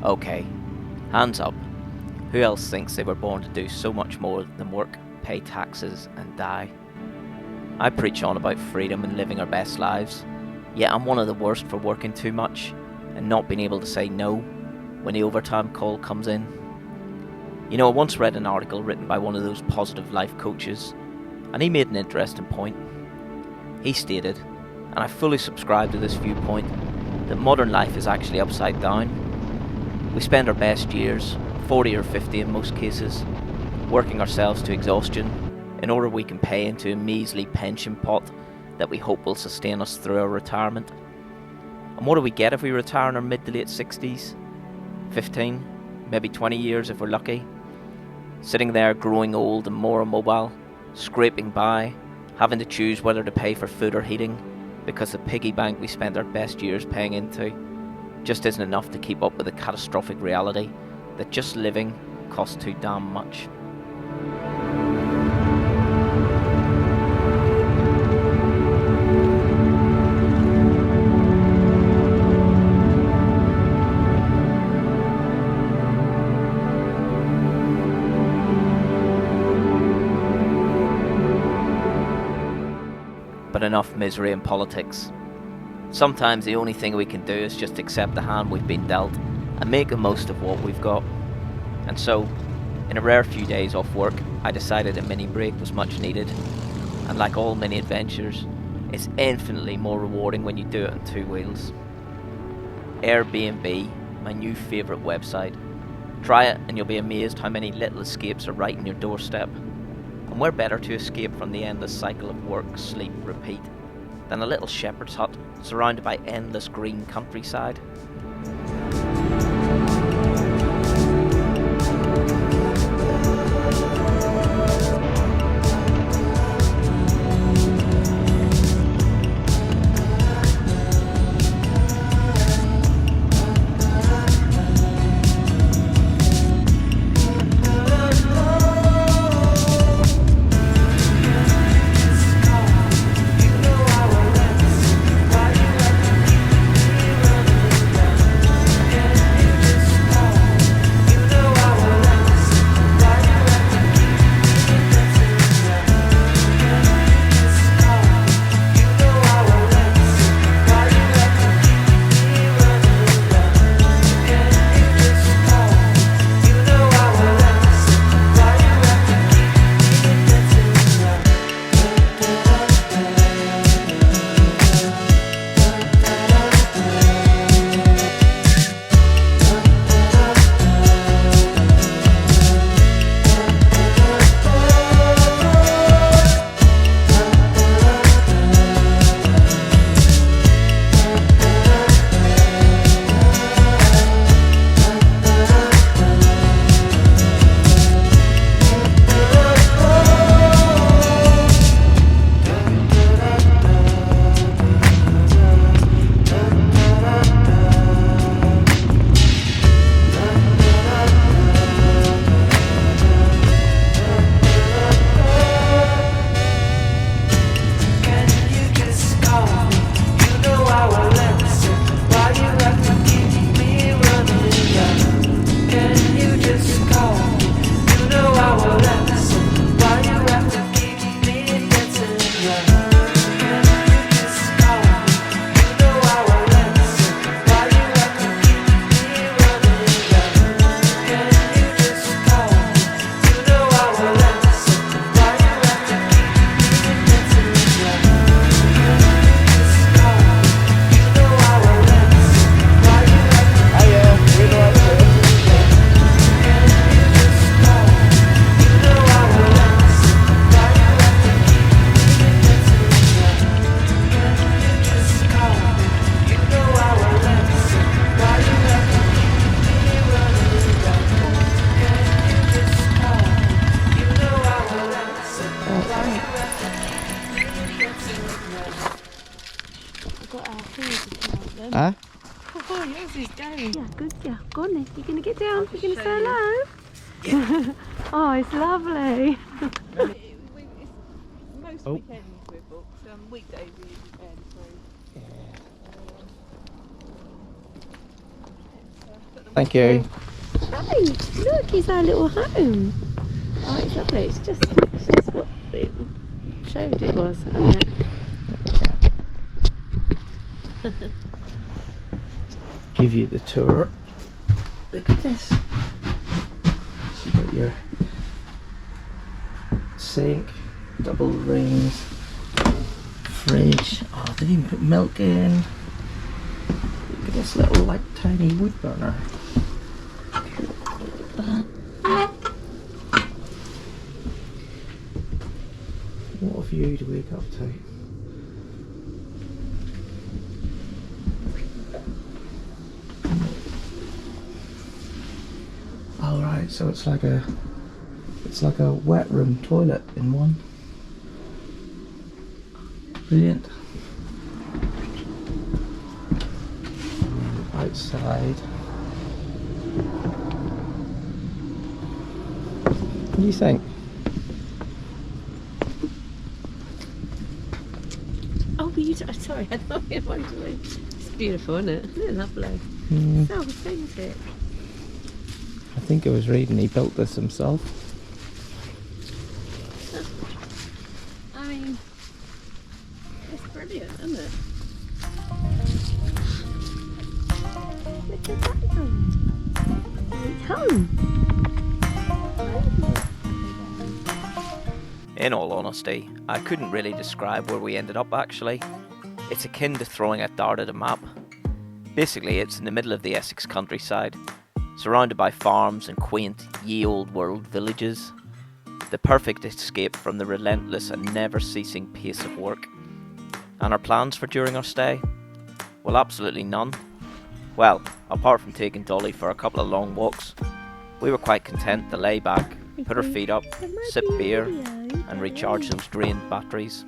Okay, hands up. Who else thinks they were born to do so much more than work, pay taxes, and die? I preach on about freedom and living our best lives, yet I'm one of the worst for working too much and not being able to say no when the overtime call comes in. You know, I once read an article written by one of those positive life coaches, and he made an interesting point. He stated, and I fully subscribe to this viewpoint, that modern life is actually upside down. We spend our best years, 40 or 50 in most cases, working ourselves to exhaustion in order we can pay into a measly pension pot that we hope will sustain us through our retirement. And what do we get if we retire in our mid to late 60s? 15, maybe 20 years if we're lucky. Sitting there growing old and more immobile, scraping by, having to choose whether to pay for food or heating because the piggy bank we spent our best years paying into just isn't enough to keep up with the catastrophic reality that just living costs too damn much. But enough misery in politics. Sometimes the only thing we can do is just accept the hand we've been dealt and make the most of what we've got. And so, in a rare few days off work, I decided a mini break was much needed. And like all mini adventures, it's infinitely more rewarding when you do it on two wheels. Airbnb, my new favourite website. Try it and you'll be amazed how many little escapes are right in your doorstep. And where better to escape from the endless cycle of work, sleep, repeat, than a little shepherd's hut surrounded by endless green countryside. Huh? Oh, yours is going. Yeah, good girl. Go on then. You're going to get down. You're going to say hello. Yeah. Oh, it's lovely. Most Oh. weekends we're booked. Weekdays we usually fairly free. But the Thank you. Hey, look, it's our little home. Oh, it's lovely. It's just what it showed it was, isn't it? Give you the tour. Look at this. You got your sink, double rings, fridge. Oh, they even put milk in. Look at this little like tiny wood burner. What a view to wake up to. Oh right, so it's like a wet room toilet in one. Brilliant. Outside. What do you think? Oh, sorry, I thought you wanted to. It's beautiful, isn't it? Isn't it lovely? So authentic. I think I was reading he built this himself. I mean, it's brilliant, isn't it? Look at that home. It's home. In all honesty, I couldn't really describe where we ended up actually. It's akin to throwing a dart at a map. Basically, it's in the middle of the Essex countryside, surrounded by farms and quaint, ye-old-world villages. The perfect escape from the relentless and never-ceasing pace of work. And our plans for during our stay? Well, absolutely none. Well, apart from taking Dolly for a couple of long walks, we were quite content to lay back, put our feet up, sip beer, and recharge those drained batteries.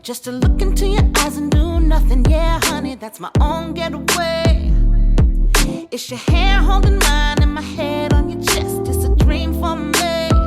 Just to look into your eyes and do nothing. Yeah, honey, that's my own getaway. It's your hair holding mine and my head on your chest. It's a dream for me.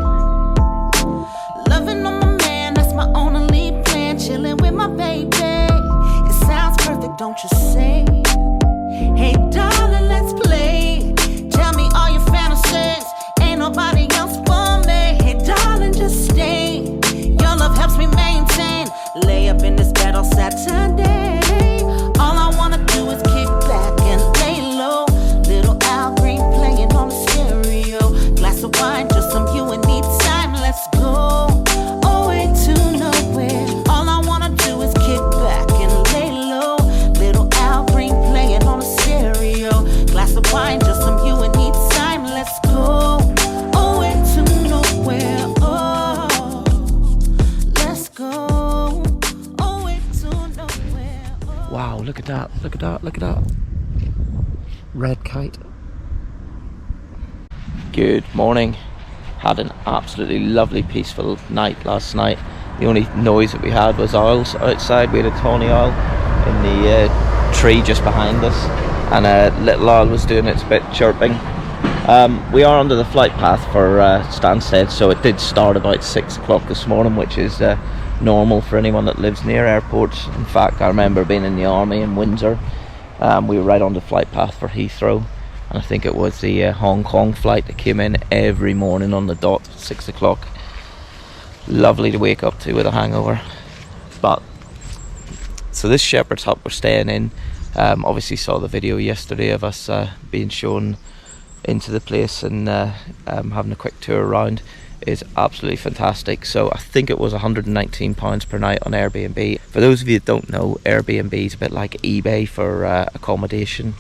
Look at that, look at that. Red kite. Good morning. Had an absolutely lovely peaceful night last night. The only noise that we had was owls outside. We had a tawny owl in the tree just behind us, and a little owl was doing its bit chirping. We are under the flight path for Stansted, so it did start about 6 o'clock this morning, which is normal for anyone that lives near airports. In fact, I remember being in the army in Windsor. We were right on the flight path for Heathrow, and I think it was the Hong Kong flight that came in every morning on the dot, 6 o'clock. Lovely to wake up to with a hangover. But so this shepherd's hut we're staying in, obviously saw the video yesterday of us being shown into the place and having a quick tour around. Is absolutely fantastic. So I think it was £119 per night on Airbnb. For those of you that don't know, Airbnb is a bit like eBay for accommodation.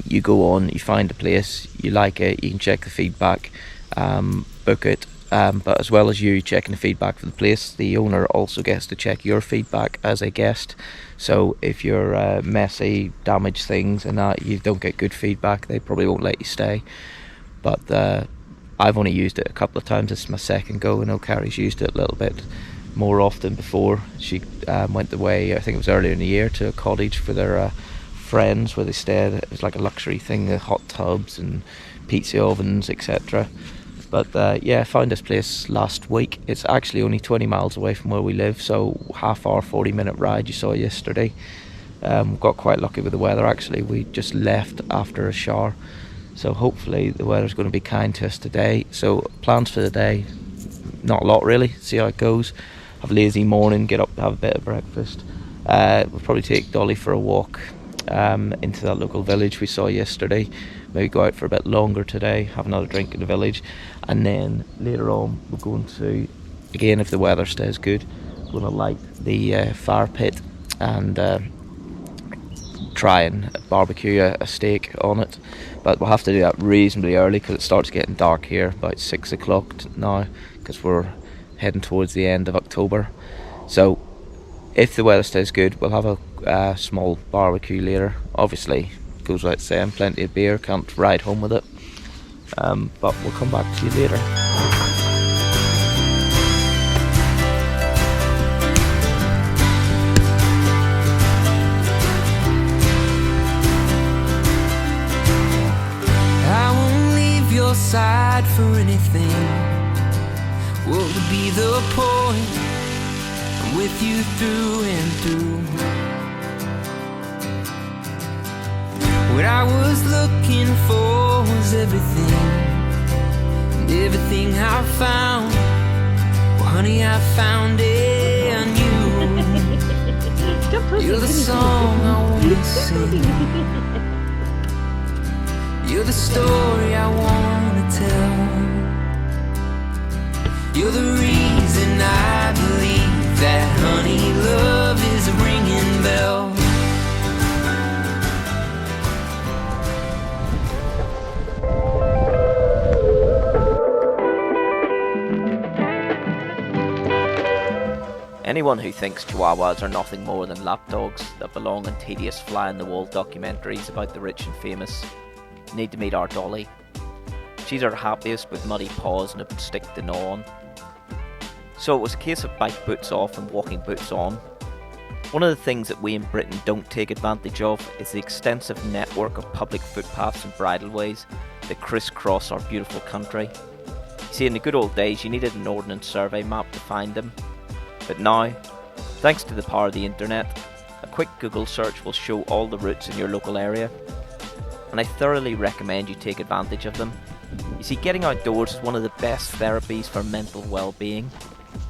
You go on, you find a place, you like it, you can check the feedback, book it, but as well as you checking the feedback for the place, the owner also gets to check your feedback as a guest. So if you're messy, damaged things and that, you don't get good feedback, they probably won't let you stay. But I've only used it a couple of times. This is my second go. I know Carrie's used it a little bit more often before. She went away, I think it was earlier in the year, to a cottage for their friends where they stayed. It was like a luxury thing, the hot tubs and pizza ovens, etc. But yeah, I found this place last week. It's actually only 20 miles away from where we live, so half hour, 40-minute ride you saw yesterday. Got quite lucky with the weather actually. We just left after a shower, so hopefully the weather's going to be kind to us today. So plans for the day, not a lot really, see how it goes. Have a lazy morning, get up, have a bit of breakfast. We'll probably take Dolly for a walk into that local village we saw yesterday. Maybe go out for a bit longer today, have another drink in the village, and then later on we're going to, again if the weather stays good, we're going to light the fire pit and try and barbecue a steak on it. But we'll have to do that reasonably early because it starts getting dark here about 6 o'clock now, because we're heading towards the end of October. So if the weather stays good, we'll have a small barbecue later. Obviously, goes without saying, plenty of beer, can't ride home with it. But we'll come back to you later. Side for anything. What would be the point? I'm with you through and through. What I was looking for was everything, and everything I found, well honey, I found it on you. You're the song I wanna sing. You're the story I wanna tell. You're the reason I believe that honey, love is a ringing bell. Anyone who thinks Chihuahuas are nothing more than lapdogs that belong in tedious fly-on-the-wall documentaries about the rich and famous need to meet our Dolly. She's our happiest with muddy paws and a stick to gnaw on. So it was a case of bike boots off and walking boots on. One of the things that we in Britain don't take advantage of is the extensive network of public footpaths and bridleways that crisscross our beautiful country. You see, in the good old days you needed an ordnance survey map to find them, but now, thanks to the power of the internet, a quick Google search will show all the routes in your local area, and I thoroughly recommend you take advantage of them. You see, getting outdoors is one of the best therapies for mental well-being,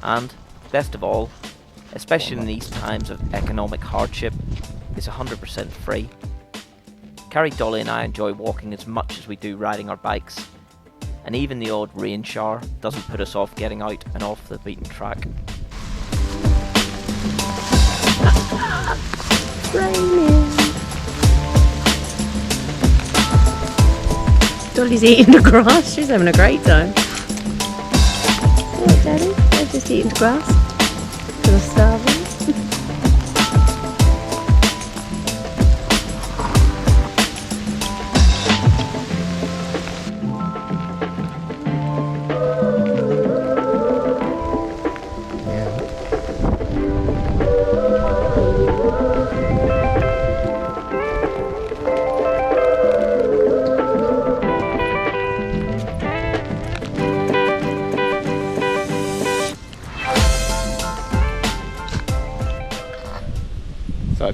and, best of all, especially in these times of economic hardship, is 100% free. Carrie, Dolly and I enjoy walking as much as we do riding our bikes, and even the odd rain shower doesn't put us off getting out and off the beaten track. Raining. Dolly's eating the grass. She's having a great time. Oh, Daddy, they're just eating the grass because I'm starving.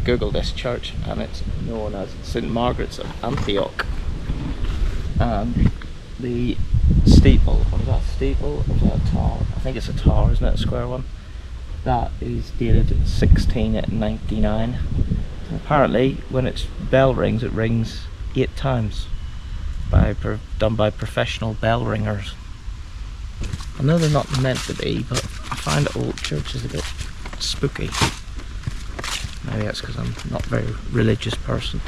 googled this church, and it's known as St Margaret's of Antioch. And the steeple, what is that, steeple? Is that a tower? I think it's a tower, isn't it, a square one? That is dated 1699. And apparently when its bell rings, it rings 8 times, done by professional bell ringers. I know they're not meant to be, but I find old churches a bit spooky. Maybe that's because I'm not a very religious person.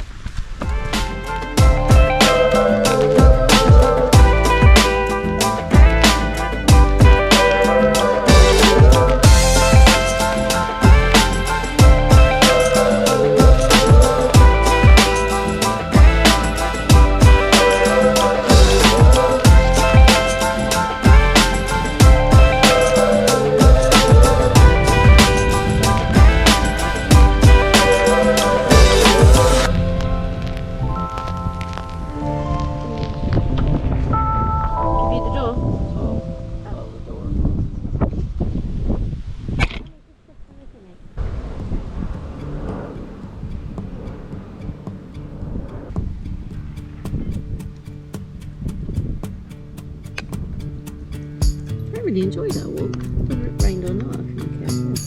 I really enjoyed that walk, whether it rained or not, I couldn't care less.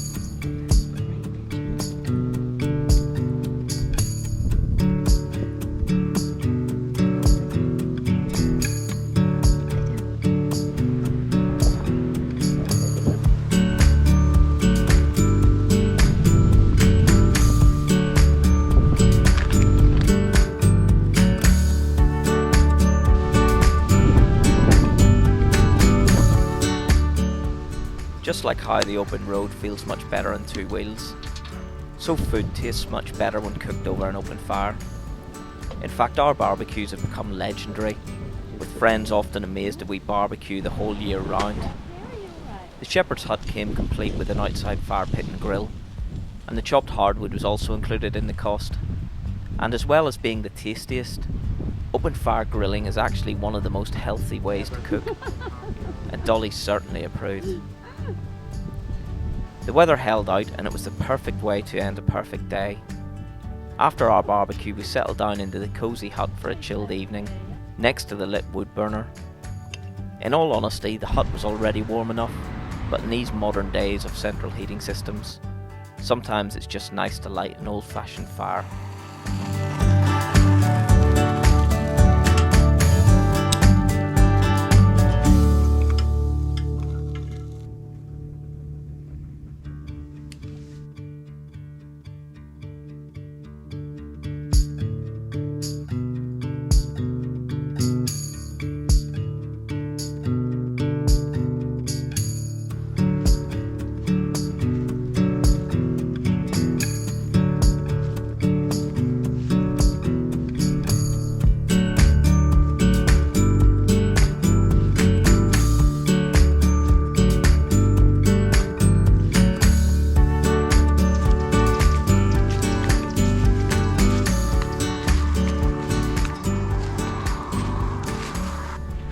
Just like how the open road feels much better on 2 wheels, so food tastes much better when cooked over an open fire. In fact, our barbecues have become legendary, with friends often amazed that we barbecue the whole year round. The shepherd's hut came complete with an outside fire pit and grill, and the chopped hardwood was also included in the cost. And as well as being the tastiest, open fire grilling is actually one of the most healthy ways to cook, and Dolly certainly approved. The weather held out, and it was the perfect way to end a perfect day. After our barbecue, we settled down into the cosy hut for a chilled evening, next to the lit wood burner. In all honesty, the hut was already warm enough, but in these modern days of central heating systems, sometimes it's just nice to light an old-fashioned fire.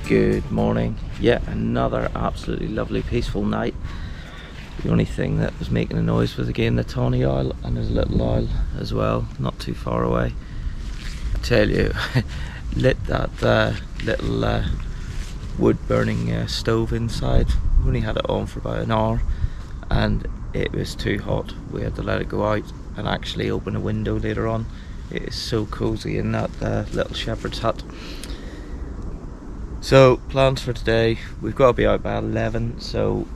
Good morning. Yet another absolutely lovely peaceful night. The only thing that was making a noise was again the tawny owl, and there's a little owl as well, not too far away. I tell you, lit that little wood burning stove inside. We only had it on for about an hour and it was too hot. We had to let it go out and actually open a window later on. It is so cozy in that little shepherd's hut. So plans for today, we've got to be out by 11, so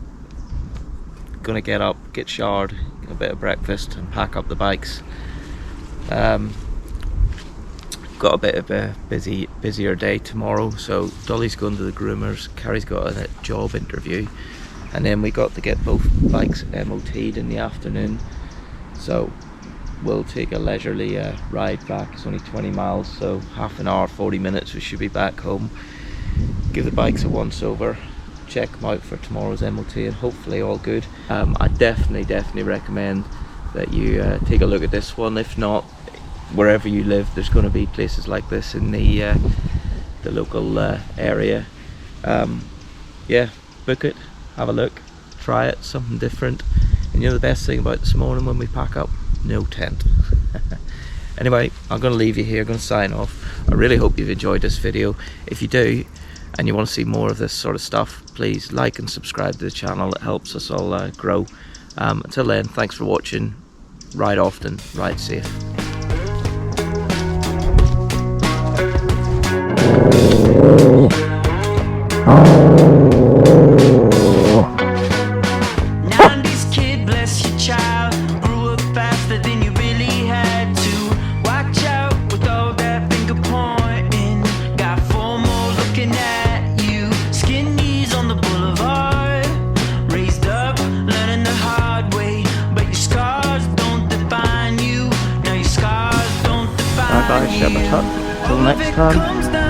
gonna get up, get showered, get a bit of breakfast and pack up the bikes. Got a bit of a busier day tomorrow, so Dolly's going to the groomers, Carrie's got a job interview, and then we got to get both bikes MOT'd in the afternoon, so we'll take a leisurely ride back. It's only 20 miles, so half an hour, 40 minutes we should be back home. Give the bikes a once over, check them out for tomorrow's MOT, and hopefully all good. I definitely recommend that you take a look at this one. If not, wherever you live, there's going to be places like this in the local area. Yeah, book it, have a look, try it, something different. And you know the best thing about this morning when we pack up? No tent. Anyway, I'm going to leave you here. I'm going to sign off. I really hope you've enjoyed this video. If you do, and you want to see more of this sort of stuff, please like and subscribe to the channel. It helps us all grow. Until then, thanks for watching. Ride often, ride safe. Bye, Shepherd Hut. Till next time.